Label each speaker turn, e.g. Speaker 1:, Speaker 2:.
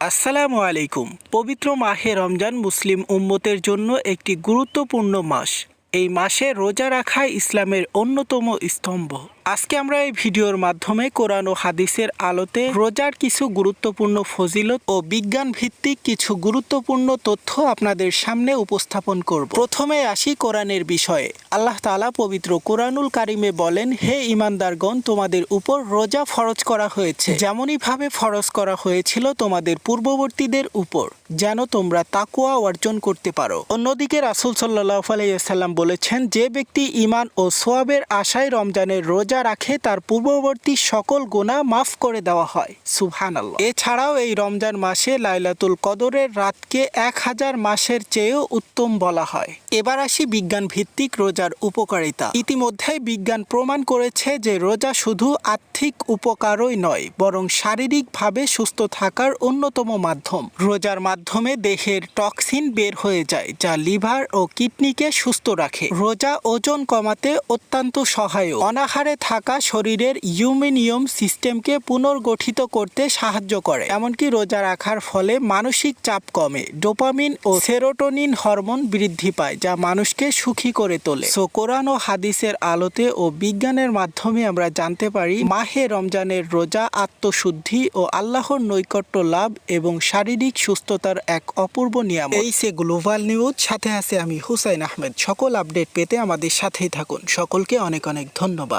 Speaker 1: আসসালামু আলাইকুম। পবিত্র মাহে রমজান মুসলিম উম্মতের জন্য একটি গুরুত্বপূর্ণ মাস। এই মাসে রোজা রাখা ইসলামের অন্যতম স্তম্ভ। আজকে আমরা এই ভিডিওর মাধ্যমে কোরআন ও হাদিসের আলোতে রোজার কিছু গুরুত্বপূর্ণ ফজিলত ও বিজ্ঞান ভিত্তিক কিছু গুরুত্বপূর্ণ তথ্য আপনাদের সামনে উপস্থাপন করব। প্রথমে আসি কোরআনের বিষয়ে। আল্লাহ তাআলা পবিত্র কোরআনুল কারিমে বলেন, হে ঈমানদারগণ, তোমাদের উপর রোজা ফরজ করা হয়েছে, যেমনই ভাবে ফরজ করা হয়েছিল তোমাদের পূর্ববর্তীদের উপর, যেন তোমরা তাকওয়া অর্জন করতে পারো। অন্যদিকে রাসূল সাল্লাল্লাহু আলাইহি ওয়াসাল্লাম বলেছেন, যে ব্যক্তি ঈমান ও সওয়াবের আশায় রমজানের রোজা রাখে তার পূর্ববর্তী সকল গুনাহ মাফ করে দেওয়া হয়। সুবহানাল্লাহ। এছাড়াও এই রমজান মাসে লাইলাতুল কদরের রাতকে 1000 মাসের চেয়েও উত্তম বলা হয়। এবার আসি বিজ্ঞান ভিত্তিক রোজার উপকারিতা। ইতিমধ্যে বিজ্ঞান প্রমাণ করেছে যে রোজা শুধু আর্থিক উপকারই নয়, বরং শারীরিকভাবে সুস্থ থাকার অন্যতম মাধ্যম। রোজার মাধ্যমে দেহের টক্সিন বের হয়ে যায়, যা লিভার ও কিডনিকে সুস্থ রাখে। রোজা ওজন কমাতে অত্যন্ত সহায়ক। অনাহারে থাকা শরীরের ইমিউন সিস্টেমকে পুনর্গঠিত করতে সাহায্য করে। এমনকি রোজা রাখার ফলে মানসিক চাপ কমে, ডোপামিন ও সেরোটোনিন হরমোন বৃদ্ধি পায়, যা মানুষকে সুখী করে তোলে। কোরআন ও হাদিসের আলোতে ও বিজ্ঞানের মাধ্যমে আমরা জানতে পারি, মাহে রমজানের রোজা আত্মশুদ্ধি ও আল্লাহর নৈকট্য লাভ এবং শারীরিক সুস্থতার এক অপূর্ব নিয়ামত। এই সে গ্লোবাল নিউজ, সাথে আছে আমি হুসাইন আহমেদ। সকল আপডেট পেতে আমাদের সাথেই থাকুন। সকলকে অনেক অনেক ধন্যবাদ।